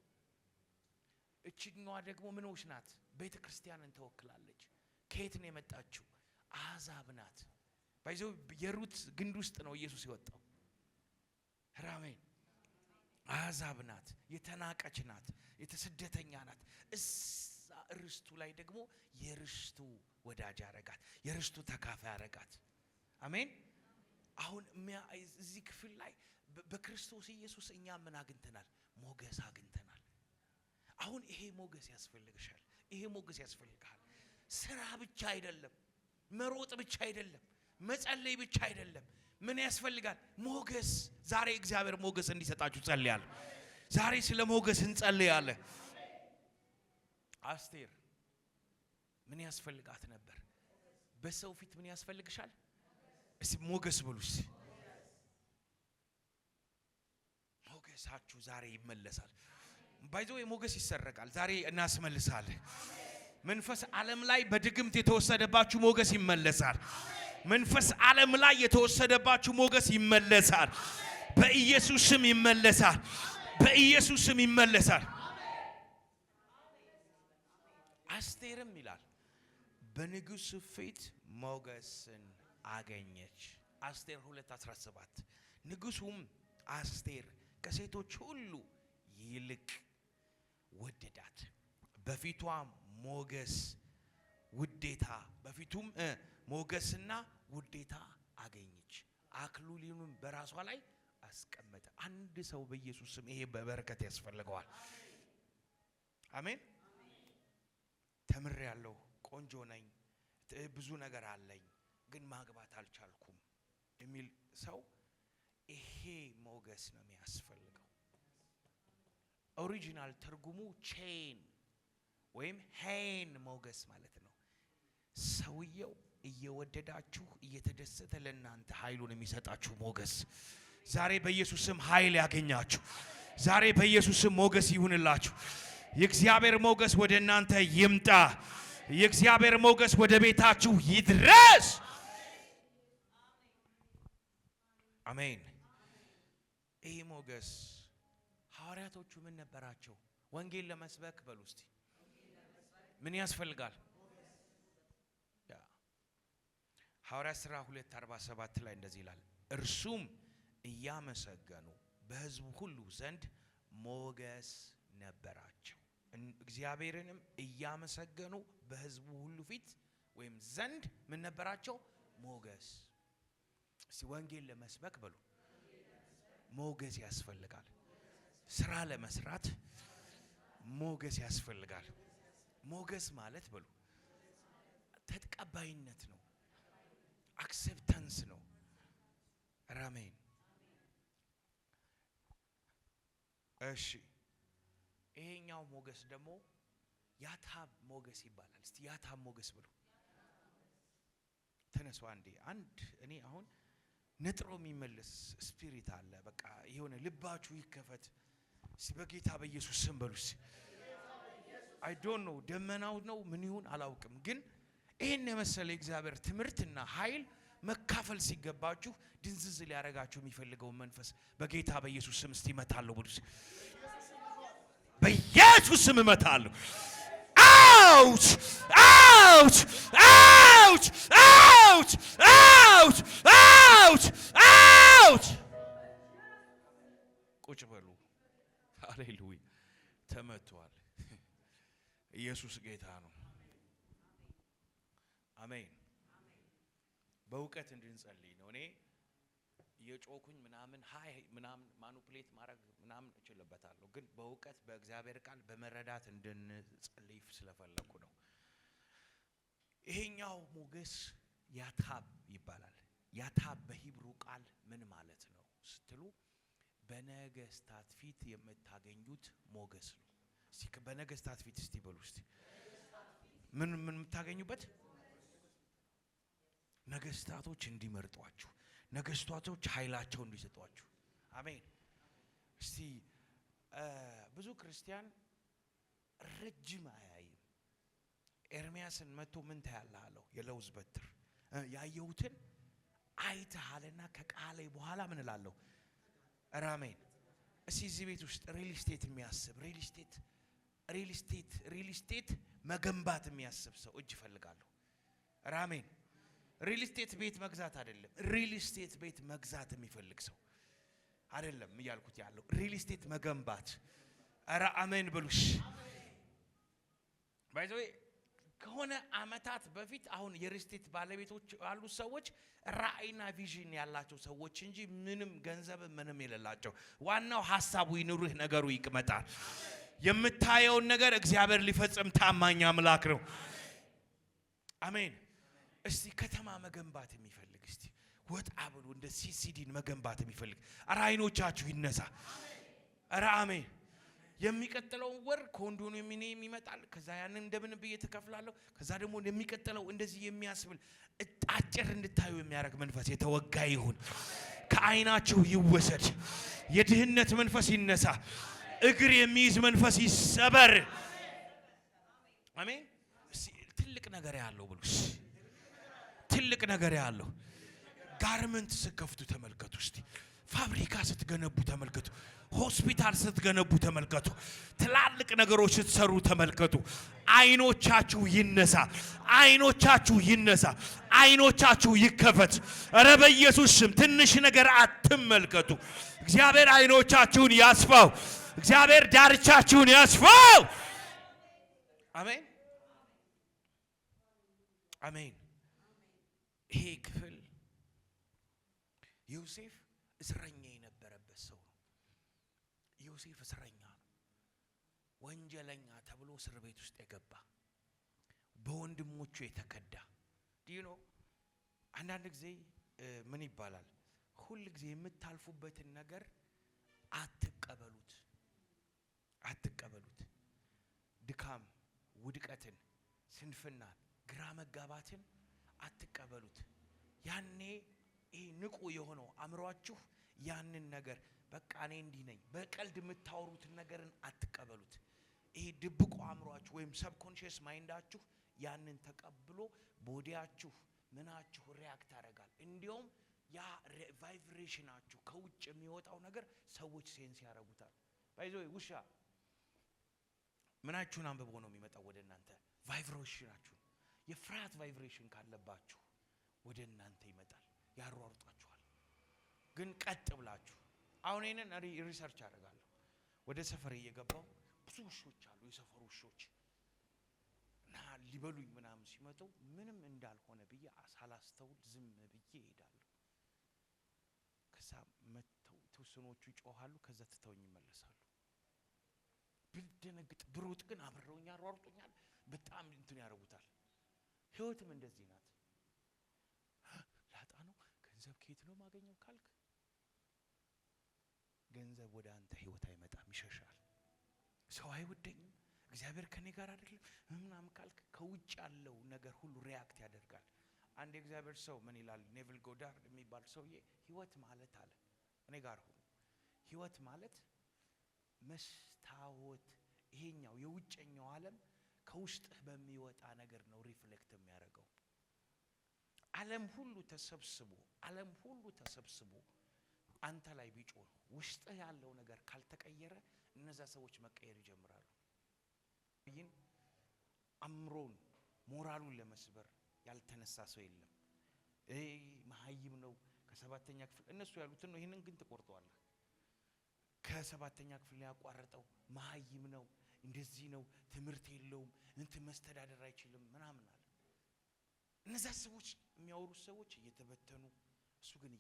እቺኛዋ ደግሞ ምንዎች ናት? ቤተ ክርስቲያንን ተወክላለች። ከየት ነው የመጣችው? አሕዛብ ናት። ባይዘው የሩት ግንድ ውስጥ ነው ኢየሱስ የወጣው። አሜን። አሕዛብ ናት፣ የተናቀች ናት፣ የተስደተኛ ናት። እዛ ርስቱ ላይ ደግሞ የርስቱ ወዳጅ አረጋት፣ የርስቱ ተካፋይ አረጋት። አሜን። አሁን እዚህ ክፍል ላይ በክርስቶስ ኢየሱስ እኛ ምን አግኝተናል? ሞገስ አግኝተናል። አሁን ይሄ ሞገስ ያስፈልግሻል፣ ይሄ ሞገስ ያስፈልጋል። ስራ ብቻ አይደለም፣ መሮጥ ብቻ አይደለም፣ መጸለይ ብቻ አይደለም። ምን ያስፈልጋል? ሞገስ። ዛሬ እግዚአብሔር ሞገስ እንዲሰጣችሁ ጸልያለሁ። ዛሬ ስለ ሞገስ እንጸልያለን። አስቴር ምን ያስፈልጋት ነበር? በሰው ፊት ምን ያስፈልግሻል? እስቲ ሞገስ ብሉስ። ሞገሳችሁ ዛሬ ይመለሳል። ባይዘው ሞገስ ይሰረቃል። ዛሬ እናስመልሳለን። መንፈስ ዓለም ላይ በድግምት የተወሰደባችሁ ሞገስ ይመለሳል። መንፈስ ዓለም ላይ የተወሰደባችሁ ሞገስ ይመለሳል። በኢየሱስ ስም ይመለሳል። በኢየሱስ ስም ይመለሳል። አስቴርም ይላል በንጉሥ ፊት ሞገስን አገኘች። አስቴር 2:17 ንጉሡም አስቴር ከሴቶች ሁሉ ይልቅ ወደዳት፣ በፊቷ ሞገስ ውዴታ በፊቱም ሞገስና ውዴታ አገኘች፣ አክሊሉንም በራሷ ላይ አስቀመጠ። አንድ ሰው በኢየሱስ ስም ይሄ በበረከት ያስፈልገዋል። አሜን። ተምሬያለሁ፣ ቆንጆ ነኝ፣ ብዙ ነገር አለኝ፣ ግን ማግባት አልቻልኩም የሚል ሰው ይሄ ሞገስ ነው የሚያስፈልገው። ኦሪጂናል ትርጉሙ ቼን ወይም ሄን ሞገስ ማለት ነው። ሰውየው እየወደዳችሁ እየተደሰተ ለእናንተ ኃይሉን የሚሰጣችሁ ሞገስ ዛሬ በኢየሱስ ስም ኃይል ያገኛችሁ። ዛሬ በኢየሱስ ስም ሞገስ ይሁንላችሁ። የእግዚአብሔር ሞገስ ወደ እናንተ ይምጣ። የእግዚአብሔር ሞገስ ወደ ቤታችሁ ይድረስ። አሜን። ይሄ ሞገስ ሐዋርያቶቹ ምን ነበራቸው? ወንጌል ለመስበክ በሉ እስቲ ምን ያስፈልጋል? ሐዋርያት ሥራ 2:47 ላይ እንደዚህ ይላል፣ እርሱም እያመሰገኑ በሕዝቡ ሁሉ ዘንድ ሞገስ ነበራቸው። እግዚአብሔርንም እያመሰገኑ በሕዝቡ ሁሉ ፊት ወይም ዘንድ ምን ነበራቸው? ሞገስ። እስቲ ወንጌል ለመስበክ በሉ ሞገስ ያስፈልጋል። ስራ ለመስራት ሞገስ ያስፈልጋል። ሞገስ ማለት በሉ ተቀባይነት ነው፣ አክሴፕታንስ ነው። አሜን። እሺ ይሄኛው ሞገስ ደግሞ ያታብ ሞገስ ይባላል። እስቲ ያታብ ሞገስ ብሉ። ተነሱ አንዴ። እኔ አሁን ነጥሮ የሚመለስ ስፒሪት አለ። በቃ የሆነ ልባችሁ ይከፈት። እስቲ በጌታ በኢየሱስ ስም በሉስ። አይ ዶንት ኖ ደመናው ነው ምን ይሁን አላውቅም፣ ግን ይሄን የመሰለ እግዚአብሔር ትምህርትና ኃይል መካፈል ሲገባችሁ ድንዝዝ ሊያረጋችሁ የሚፈልገው መንፈስ በጌታ በኢየሱስ ስም እስቲ እመታለሁ ብሉስ። በኢየሱስ ስም እመታለሁ። አውት አውት አውት አውት አውት አውት አውት። ቁጭ በሉ። ሃሌሉያ። ተመቷል። ኢየሱስ ጌታ ነው። አሜን። በእውቀት እንድንጸልይ ነው። እኔ የጮኩኝ ምናምን ማኑፕሌት ማድረግ ምናምን እችልበታለሁ፣ ግን በእውቀት በእግዚአብሔር ቃል በመረዳት እንድንጸልይ ስለፈለኩ ነው። ይሄኛው ሞገስ ያታብ ይባላል። ያታብ በሂብሩ ቃል ምን ማለት ነው ስትሉ በነገስታት ፊት የምታገኙት ሞገስ ነው። እስቲ በነገስታት ፊት እስቲ በሉ እስቲ ምን የምታገኙበት? ነገስታቶች እንዲመርጧችሁ፣ ነገስታቶች ኃይላቸው እንዲሰጧችሁ። አሜን። እስቲ ብዙ ክርስቲያን ረጅም አያይም። ኤርሚያስን መጥቶ ምን ታያለህ አለው። የለውዝ በትር ያየሁትን አይተሃልና ከቃሌ በኋላ ምን እላለሁ? አሜን። እስቲ እዚህ ቤት ውስጥ ሪል ስቴት የሚያስብ ሪል ስቴት መገንባት የሚያስብ ሰው እጅ እፈልጋለሁ። አሜን። ሪል ስቴት ቤት መግዛት አይደለም፣ ሪል ስቴት ቤት መግዛት የሚፈልግ ሰው አይደለም እያልኩት ያለው ሪል ስቴት መገንባት። ኧረ አሜን ብሉሽ። ባይዘው ከሆነ አመታት በፊት አሁን የሪል ስቴት ባለቤቶች ያሉ ሰዎች ራዕይና ቪዥን ያላቸው ሰዎች እንጂ ምንም ገንዘብ ምንም የሌላቸው። ዋናው ሐሳቡ ይኑርህ፣ ነገሩ ይቅመጣል። የምታየውን ነገር እግዚአብሔር ሊፈጽም ታማኝ አምላክ ነው። አሜን። እስቲ ከተማ መገንባት የሚፈልግ እስቲ ወጣ ብሎ እንደ ሲሲዲን መገንባት የሚፈልግ ኧረ አይኖቻችሁ ይነሳ። ኧረ አሜን። የሚቀጥለው ወር ኮንዶሚኒየም ይመጣል። ከዛ ያንን እንደምን ብዬ ተከፍላለሁ። ከዛ ደግሞ የሚቀጥለው እንደዚህ የሚያስብል አጭር እንድታዩ የሚያደርግ መንፈስ የተወጋ ይሁን፣ ከአይናችሁ ይወሰድ። የድህነት መንፈስ ይነሳ፣ እግር የሚይዝ መንፈስ ይሰበር። አሜን። ትልቅ ነገር ያለው ብሉስ፣ ትልቅ ነገር ያለው ጋርመንት ስትከፍቱ ተመልከቱ እስቲ። ፋብሪካ ስትገነቡ ተመልከቱ። ሆስፒታል ስትገነቡ ተመልከቱ። ትላልቅ ነገሮች ስትሰሩ ተመልከቱ። አይኖቻችሁ ይነሳ፣ አይኖቻችሁ ይነሳ፣ አይኖቻችሁ ይከፈት። ኧረ በኢየሱስ ስም ትንሽ ነገር አትመልከቱ። እግዚአብሔር አይኖቻችሁን ያስፋው። እግዚአብሔር ዳርቻችሁን ያስፋው። አሜን አሜን። ይሄ ክፍል ዮሴፍ እስረኛ የነበረበት ሰው ነው። ዮሴፍ እስረኛ ነው። ወንጀለኛ ተብሎ እስር ቤት ውስጥ የገባ በወንድሞቹ የተከዳ ዲኖ። አንዳንድ ጊዜ ምን ይባላል? ሁሉ ጊዜ የምታልፉበትን ነገር አትቀበሉት፣ አትቀበሉት። ድካም፣ ውድቀትን፣ ስንፍናን፣ ግራ መጋባትን አትቀበሉት። ያኔ ይሄ ንቁ የሆነው አእምሯችሁ ያንን ነገር በቃ እኔ እንዲህ ነኝ በቀልድ የምታወሩትን ነገርን አትቀበሉት። ይሄ ድብቁ አእምሯችሁ ወይም ሰብኮንሺየስ ማይንዳችሁ ያንን ተቀብሎ ቦዲያችሁ ምናችሁ ሪያክት ያደርጋል። እንዲያውም ያ ቫይብሬሽናችሁ ከውጭ የሚወጣው ነገር ሰዎች ሴንስ ያደርጉታል። ባይዘው ውሻ ምናችሁን አንብቦ ነው የሚመጣው ወደ እናንተ? ቫይብሬሽናችሁ። የፍርሃት ቫይብሬሽን ካለባችሁ ወደ እናንተ ይመጣል፣ ያሯሩጣችኋል። ግን ቀጥ ብላችሁ አሁን እኔን ሪሰርች አደርጋለሁ። ወደ ሰፈር እየገባው ብዙ ውሾች አሉ፣ የሰፈሩ ውሾች እና ሊበሉኝ ምናምን ሲመጡ ምንም እንዳልሆነ ብዬ ሳላስተውል ዝም ብዬ እሄዳለሁ። ከዛ መተው ተወሰኖቹ ይጮሃሉ፣ ከዛ ትተውኝ ይመለሳሉ። ብደነግጥ ብሮጥ ግን አብረውኝ ያሯሩጡኛል፣ በጣም እንትን ያደርጉታል። ህይወትም እንደዚህ ናት። ላጣ ነው ገንዘብ ከየት ነው ማገኘው ካልክ ገንዘብ ወደ አንተ ህይወት አይመጣም፣ ይሸሻል። ሰው አይወደኝም፣ እግዚአብሔር ከኔ ጋር አይደለም ምናምን ካልክ ከውጭ ያለው ነገር ሁሉ ሪያክት ያደርጋል። አንድ የእግዚአብሔር ሰው ምን ይላል? ኔቪል ጎዳርድ የሚባል ሰውዬ ህይወት ማለት አለ፣ እኔ ጋር ሁሉ ህይወት ማለት መስታወት፣ ይሄኛው የውጭኛው ዓለም ከውስጥህ በሚወጣ ነገር ነው ሪፍሌክት የሚያደርገው። ዓለም ሁሉ ተሰብስቦ አንተ ላይ ቢጮህ ውስጥህ ያለው ነገር ካልተቀየረ እነዛ ሰዎች መቀየር ይጀምራሉ። ይህን አምሮን ሞራሉን ለመስበር ያልተነሳ ሰው የለም። መሀይም ነው ከሰባተኛ ክፍል እነሱ ያሉትን ነው። ይሄንን ግን ትቆርጠዋለህ። ከሰባተኛ ክፍል ያቋረጠው መሀይም ነው፣ እንደዚህ ነው፣ ትምህርት የለውም፣ እንትን መስተዳደር አይችልም ምናምን አለ። እነዛ ሰዎች የሚያወሩት ሰዎች እየተበተኑ፣ እሱ ግን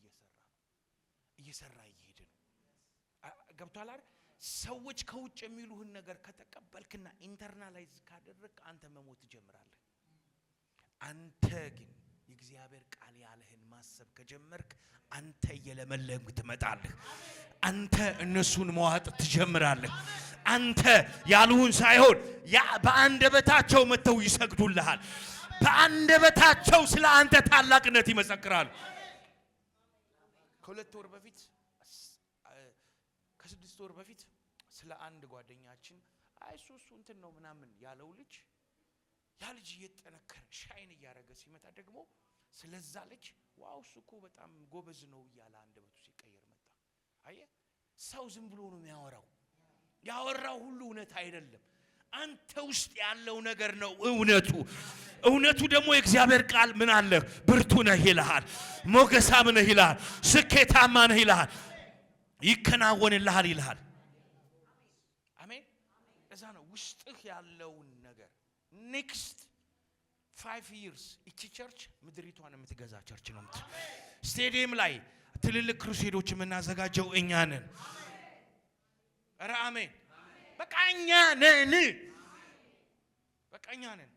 እየሰራ እየሄደ ነው። ገብቷል አይደል? ሰዎች ከውጭ የሚሉህን ነገር ከተቀበልክና ኢንተርናላይዝ ካደረግክ አንተ መሞት ትጀምራለህ። አንተ ግን የእግዚአብሔር ቃል ያለህን ማሰብ ከጀመርክ አንተ እየለመለምክ ትመጣለህ። አንተ እነሱን መዋጥ ትጀምራለህ። አንተ ያሉን ሳይሆን በአንደበታቸው መተው ይሰግዱልሃል። በአንደበታቸው ስለ አንተ ታላቅነት ይመሰክራሉ። ከ2 ወር በፊት ከ6 ወር በፊት ስለ አንድ ጓደኛችን እሱ እንትን ነው ምናምን ያለው ልጅ ያ ልጅ እየተጠነከረ ሻይን እያደረገ ሲመጣ ደግሞ ስለዛ ልጅ ዋው እሱ እኮ በጣም ጎበዝ ነው እያለ አንደበቱ ሲቀየር መጣ። አየህ፣ ሰው ዝም ብሎ ነው የሚያወራው። ያወራው ሁሉ እውነት አይደለም። አንተ ውስጥ ያለው ነገር ነው እውነቱ። እውነቱ ደግሞ የእግዚአብሔር ቃል ምን አለ? ብርቱ ነህ ይልሃል፣ ሞገሳም ነህ ይልሃል፣ ስኬታማ ነህ ይልሃል። ይከናወንልሃል ይልሃል። አሜን። እዛ ነው ውስጥህ ያለውን ነገር ኔክስት 5 years እቺ ቸርች ምድሪቷን የምትገዛ ቸርች ነው። ስቴዲየም ላይ ትልልቅ ክሩሴዶች የምናዘጋጀው እኛ ነን። ኧረ አሜን። በቃ እኛ ነን። በቃ እኛ ነን።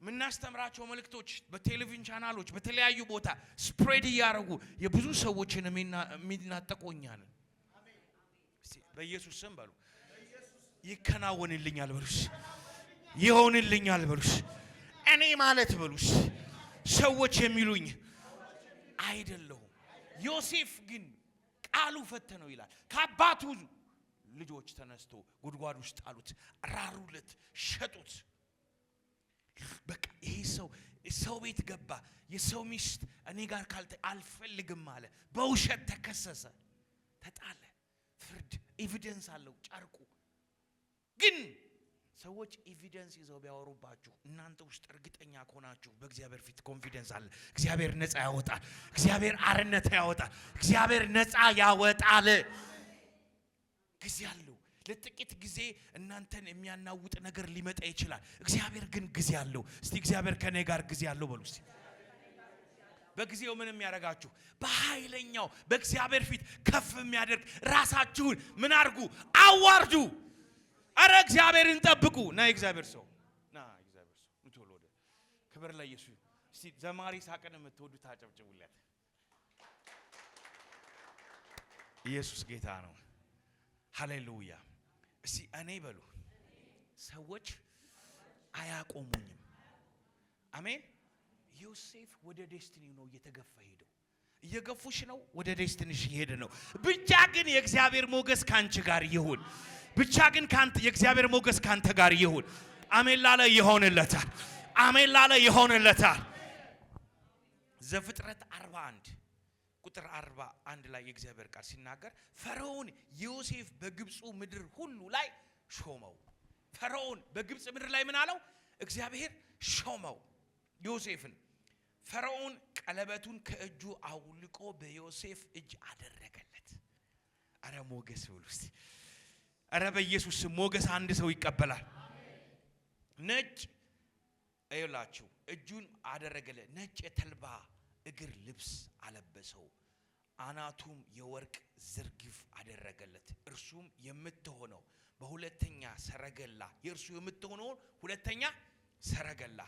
ምናስተምራቸው መልእክቶች በቴሌቪዥን ቻናሎች በተለያዩ ቦታ ስፕሬድ ያደርጉ የብዙ ሰዎችን የሚናጠቁ እኛ ነን። እስቲ በኢየሱስ ስም በሉ ይከናወንልኛል በሉስ፣ ይሆንልኛል በሉስ። እኔ ማለት በሉስ ሰዎች የሚሉኝ አይደለሁም። ዮሴፍ ግን ቃሉ ፈተነው ይላል። ከአባቱ ልጆች ተነስቶ ጉድጓድ ውስጥ ጣሉት፣ ራሩለት፣ ሸጡት። በቃ ይሄ ሰው ቤት ገባ። የሰው ሚስት እኔ ጋር አልፈልግም አለ። በውሸት ተከሰሰ፣ ተጣለ። ፍርድ ኤቪደንስ አለው ጨርቁ። ግን ሰዎች ኤቪደንስ ይዘው ቢያወሩባችሁ እናንተ ውስጥ እርግጠኛ ከሆናችሁ በእግዚአብሔር ፊት ኮንፊደንስ አለ። እግዚአብሔር ነፃ ያወጣል። እግዚአብሔር አርነት ያወጣል። እግዚአብሔር ነፃ ያወጣል። ጊዜ አለው። ለጥቂት ጊዜ እናንተን የሚያናውጥ ነገር ሊመጣ ይችላል። እግዚአብሔር ግን ጊዜ አለው። እስቲ እግዚአብሔር ከኔ ጋር ጊዜ አለው በሉ እስቲ። በጊዜው ምን የሚያደርጋችሁ በኃይለኛው በእግዚአብሔር ፊት ከፍ የሚያደርግ ራሳችሁን ምን አርጉ? አዋርዱ። አረ እግዚአብሔርን ጠብቁ። ና እግዚአብሔር ሰው ና እግዚአብሔር ሰው ቶሎ ወደ ክብር ለኢየሱስ። እስቲ ዘማሪ ሳቀን የምትወዱት አጨብጭቡለት። ኢየሱስ ጌታ ነው። ሃሌሉያ። እስቲ እኔ በሉ ሰዎች አያቆሙኝም። አሜን። ዮሴፍ ወደ ዴስቲኒው ነው እየተገፋ ሄደው። እየገፉሽ ነው፣ ወደ ዴስቲኒሽ እየሄደ ነው። ብቻ ግን የእግዚአብሔር ሞገስ ካንቺ ጋር ይሁን። ብቻ ግን የእግዚአብሔር ሞገስ ካንተ ጋር ይሁን። አሜን ላለ ይሆንለታል። አሜን ላለ ይሆንለታል። ዘፍጥረት 41 ቁጥር 41 ላይ የእግዚአብሔር ቃል ሲናገር ፈርዖን ዮሴፍ በግብፁ ምድር ሁሉ ላይ ሾመው። ፈርዖን በግብፅ ምድር ላይ ምን አለው? እግዚአብሔር ሾመው ዮሴፍን። ፈርዖን ቀለበቱን ከእጁ አውልቆ በዮሴፍ እጅ አደረገለት። አረ ሞገስ ብሉ እስቲ። አረ በኢየሱስ ሞገስ አንድ ሰው ይቀበላል። ነጭ አይላችሁ እጁን አደረገለት። ነጭ የተልባ እግር ልብስ አለበሰው። አናቱም የወርቅ ዝርግፍ አደረገለት። እርሱም የምትሆነው በሁለተኛ ሰረገላ የእርሱ የምትሆነው ሁለተኛ ሰረገላ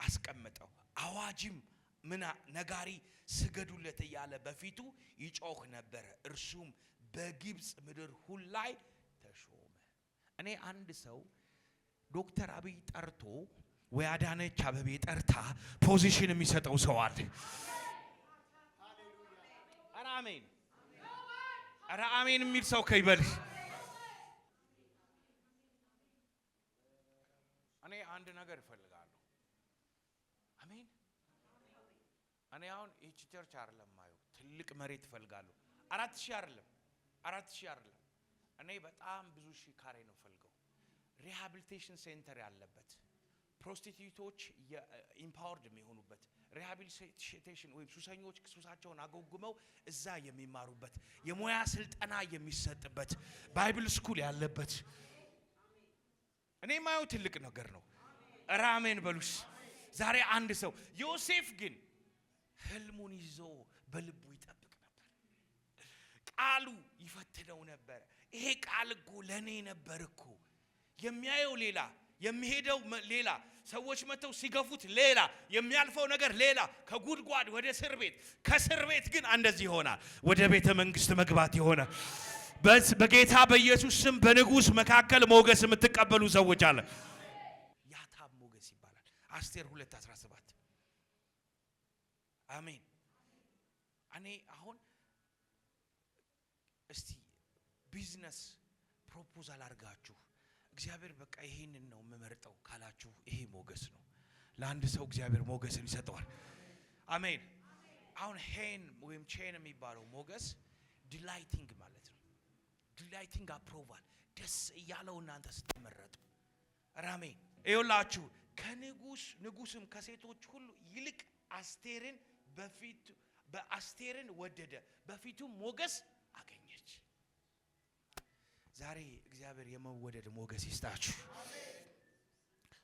አስቀመጠው። አዋጅም ነጋሪ ስገዱለት እያለ በፊቱ ይጮህ ነበር። እርሱም በግብፅ ምድር ሁሉ ላይ ተሾመ። እኔ አንድ ሰው ዶክተር አብይ ጠርቶ ወይ አዳነች አበቤ ጠርታ ፖዚሽን የሚሰጠው ሰው አለ። አረ አሜን፣ አረ አሜን የሚል ሰው ከይበል። እኔ አንድ ነገር እፈልጋለሁ። አሜን። እኔ አሁን እቺ ቸርች አይደለም ማየው ትልቅ መሬት እፈልጋለሁ። 4000 አይደለም 4000 አይደለም። እኔ በጣም ብዙ ሺህ ካሬ ነው ፈልገው። ሪሃቢሊቴሽን ሴንተር ያለበት ፕሮስቲቲዩቶች ኢምፓወርድ የሚሆኑበት ሪሃቢሊቴሽን ወይም ሱሰኞች ሱሳቸውን አገግመው እዛ የሚማሩበት የሙያ ስልጠና የሚሰጥበት ባይብል ስኩል ያለበት እኔ ማየው ትልቅ ነገር ነው። አሜን በሉስ። ዛሬ አንድ ሰው ዮሴፍ ግን ህልሙን ይዞ በልቡ ይጠብቅ ነበር። ቃሉ ይፈትነው ነበር። ይሄ ቃል እኮ ለኔ ነበር እኮ። የሚያየው ሌላ፣ የሚሄደው ሌላ፣ ሰዎች መተው ሲገፉት ሌላ፣ የሚያልፈው ነገር ሌላ። ከጉድጓድ ወደ እስር ቤት፣ ከእስር ቤት ግን እንደዚህ ይሆናል ወደ ቤተ መንግስት መግባት ይሆናል። በጌታ በኢየሱስ ስም በንጉስ መካከል ሞገስ የምትቀበሉ ሰዎች አለ። ያታም ሞገስ ይባላል። አስቴር 2:17 አሜን። እኔ አሁን እስቲ ቢዝነስ ፕሮፖዛል አድርጋችሁ እግዚአብሔር በቃ ይሄንን ነው የምመርጠው ካላችሁ ይሄ ሞገስ ነው። ለአንድ ሰው እግዚአብሔር ሞገስን ይሰጠዋል። አሜን። አሁን ሄን ወይም ቼን የሚባለው ሞገስ ዲላይቲንግ ማለት ነው። ዲላይቲንግ አፕሮቫል፣ ደስ እያለው እናንተ ስትመረጡ። አሜን። ይኸውላችሁ ንጉስም ከሴቶች ሁሉ ይልቅ አስቴርን በአስቴርን ወደደ፣ በፊቱ ሞገስ አገኘች። ዛሬ እግዚአብሔር የመወደድ ሞገስ ይስጣችሁ።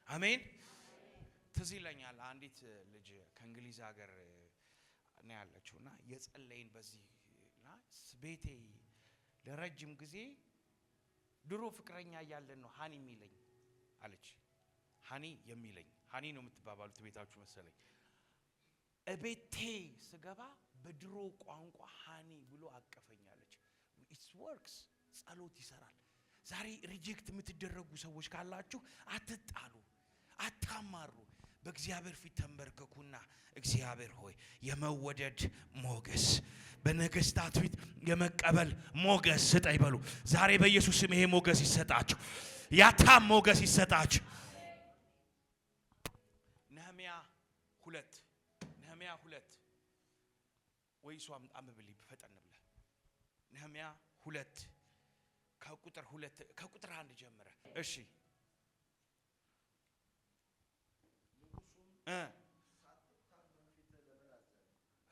አሜን። ትዝ ይለኛል አንዲት ልጅ ከእንግሊዝ ሀገር ነው ያለችውና የጸለይን በዚህና ቤቴ ለረጅም ጊዜ ድሮ ፍቅረኛ ያለን ነው ሃኒ የሚለኝ አለች። ሃኒ የሚለኝ ሃኒ ነው የምትባባሉት ቤታችሁ መሰለኝ። እቤቴ ስገባ በድሮ ቋንቋ ሃኒ ብሎ አቀፈኛለች። ኢትስ ወርክስ ጸሎት ይሰራል። ዛሬ ሪጀክት የምትደረጉ ሰዎች ካላችሁ አትጣሉ፣ አታማሩ። በእግዚአብሔር ፊት ተንበርከኩና እግዚአብሔር ሆይ የመወደድ ሞገስ፣ በነገስታት ፊት የመቀበል ሞገስ ስጠኝ በሉ። ዛሬ በኢየሱስ ስም ይሄ ሞገስ ይሰጣችሁ፣ ያታም ሞገስ ይሰጣችሁ። ነህምያ 2 ወይስ አንብብልኝ ፈጠን ብለህ ነህምያ 2 ከቁጥር 1 ጀምረ። እሺ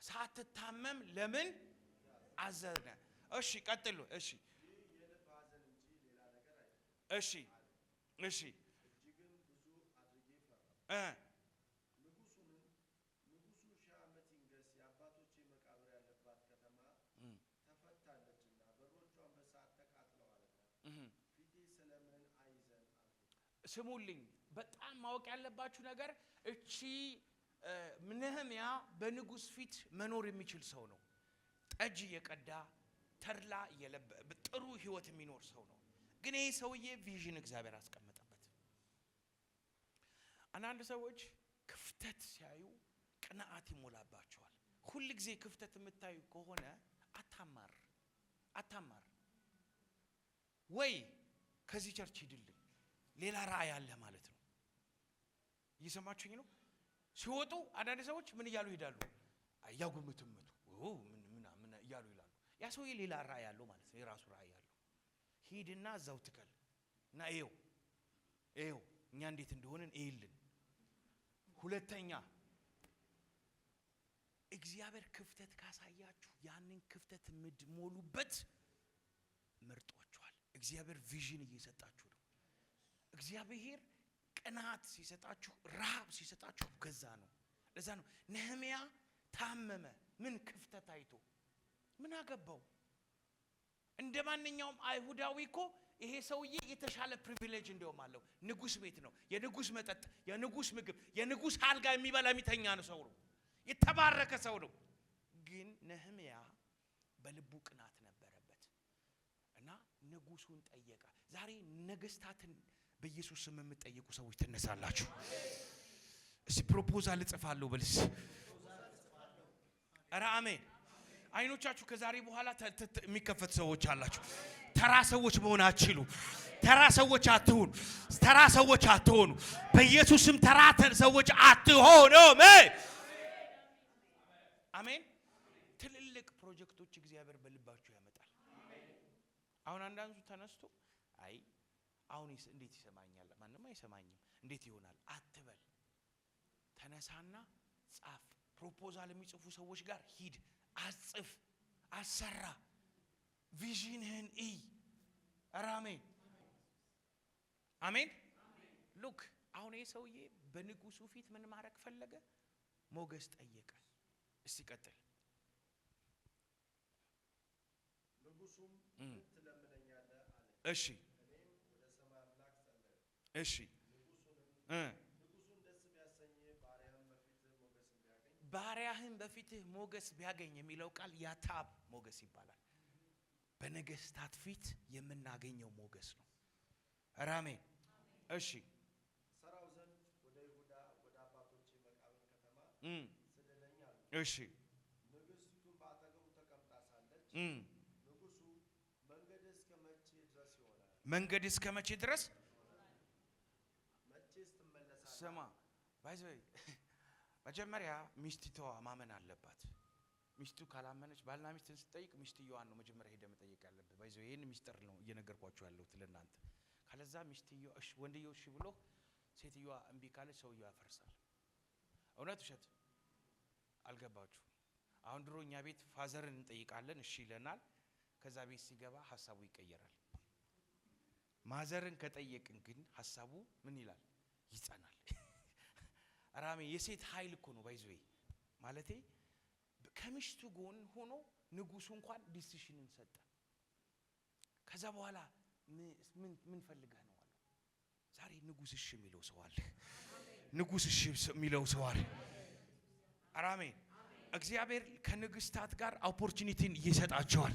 ሳትታመም ለምን አዘነ? እሺ ቀጥሉ። እሺ እሺ እሺ ስሙልኝ። በጣም ማወቅ ያለባችሁ ነገር እቺ ነህምያ በንጉስ ፊት መኖር የሚችል ሰው ነው። ጠጅ የቀዳ ተድላ ጥሩ ህይወት የሚኖር ሰው ነው። ግን ይሄ ሰውዬ ቪዥን እግዚአብሔር አስቀመጠበት። አንዳንድ ሰዎች ክፍተት ሲያዩ ቅንዓት ይሞላባቸዋል። ሁሉ ጊዜ ክፍተት የምታዩ ከሆነ አታማር ወይ ከዚህ ቸርች ሂድልኝ፣ ሌላ ራእይ አለ ማለት ነው። እየሰማችሁኝ ነው? ሲወጡ አንዳንድ ሰዎች ምን እያሉ ይሄዳሉ? አያጉምትምቱ ምን እያሉ ይላሉ። ያ ሰውዬ ሌላ ራእይ ያለው ማለት ነው። የራሱ ራእይ ያለው ሂድና እዛው ትከል እና ኤው እኛ እንዴት እንደሆነን ኤልን። ሁለተኛ እግዚአብሔር ክፍተት ካሳያችሁ ያንን ክፍተት የምትሞሉበት መርጧችኋል። እግዚአብሔር ቪዥን እየሰጣችሁ ነው። እግዚአብሔር ቅናት ሲሰጣችሁ፣ ረሃብ ሲሰጣችሁ ከዛ ነው። ለዛ ነው ነህምያ ታመመ። ምን ክፍተት አይቶ ምን አገባው? እንደ ማንኛውም አይሁዳዊ እኮ ይሄ ሰውዬ የተሻለ ፕሪቪሌጅ እንደውም አለው። ንጉስ ቤት ነው፣ የንጉስ መጠጥ፣ የንጉስ ምግብ፣ የንጉስ አልጋ የሚበላ የሚተኛ ነው ሰው ነው። የተባረከ ሰው ነው። ግን ነህምያ በልቡ ቅናት ነበረበት እና ንጉሱን ጠየቀ። ዛሬ ነገስታትን በኢየሱስ ስም የምትጠይቁ ሰዎች ትነሳላችሁ። እስቲ ፕሮፖዛል እጽፋለሁ በልስ። ኧረ አሜን። አይኖቻችሁ ከዛሬ በኋላ የሚከፈት ሰዎች አላችሁ። ተራ ሰዎች መሆን አትችሉ። ተራ ሰዎች አትሆኑ። ተራ ሰዎች አትሆኑ። በኢየሱስ ስም ተራ ሰዎች አትሆኑ። አሜን። ትልልቅ ፕሮጀክቶች እግዚአብሔር በልባችሁ ያመጣል። አሁን አንዳንዱ ተነስቶ አይ አሁንስ እንዴት ይሰማኛል? ማንንም አይሰማኝም እንዴት ይሆናል አትበል። ተነሳና ጻፍ። ፕሮፖዛል የሚጽፉ ሰዎች ጋር ሂድ፣ አጽፍ፣ አሰራ፣ ቪዥንህን እይ። አሜን አሜን። ሉክ አሁን ይሄ ሰውዬ በንጉሱ ፊት ምን ማድረግ ፈለገ? ሞገስ ጠየቀ። እስቲ ቀጥል። ንጉሱም ትለምነኛለህ አለ። እሺ እሺ ንጉሱን ደስ ቢያሰኝ ባሪያህን በፊትህ ሞገስ ቢያገኝ የሚለው ቃል ያታብ ሞገስ ይባላል። በነገስታት ፊት የምናገኘው ሞገስ ነው። አሜን። እሺ ሰራው ዘንድ ወደ ይሁዳ ወደ አባቶቼ መቃብር ከተማ ስደደኝ አሉ። እሺ ንጉሥቱም በአጠገቡ ተቀምጣ ሳለች ንጉሱ መንገድ እስከ መቼ ድረስ ይሆናል? መንገድ እስከ መቼ ድረስ? መቼስ ትመለሳለህ? ስማ ባይዘይ መጀመሪያ ሚስቲቷ ማመን አለባት። ሚስቱ ካላመነች ባልና ሚስትን ስትጠይቅ ሚስትየዋን ነው መጀመሪያ ሄደ መጠየቅ ያለበት። ባይዘይ ይሄን ሚስጥር ነው እየነገርኳችሁ ያለሁት ለእናንተ። ካለዛ ሚስትየው እሺ ወንድየው እሺ ብሎ ሴትየዋ እምቢ ካለች ሰውየው ያፈርሳል። እውነት ውሸት አልገባችሁ? አሁን ድሮ እኛ ቤት ፋዘርን እንጠይቃለን እሺ ይለናል። ከዛ ቤት ሲገባ ሐሳቡ ይቀየራል። ማዘርን ከጠየቅን ግን ሐሳቡ ምን ይላል? ይጸናል። አራሜ የሴት ኃይል እኮ ነው ባይዘይ ማለቴ ከሚስቱ ጎን ሆኖ ንጉሱ እንኳን ዲሲሽንን ሰጠ። ከዛ በኋላ ምን ፈልገህ ነው አለው። ዛሬ ንጉስ እሺ የሚለው ሰው አለ። ንጉስ እሺ የሚለው ሰው አለ። አራሜ እግዚአብሔር ከንግስታት ጋር ኦፖርቹኒቲን ይሰጣቸዋል።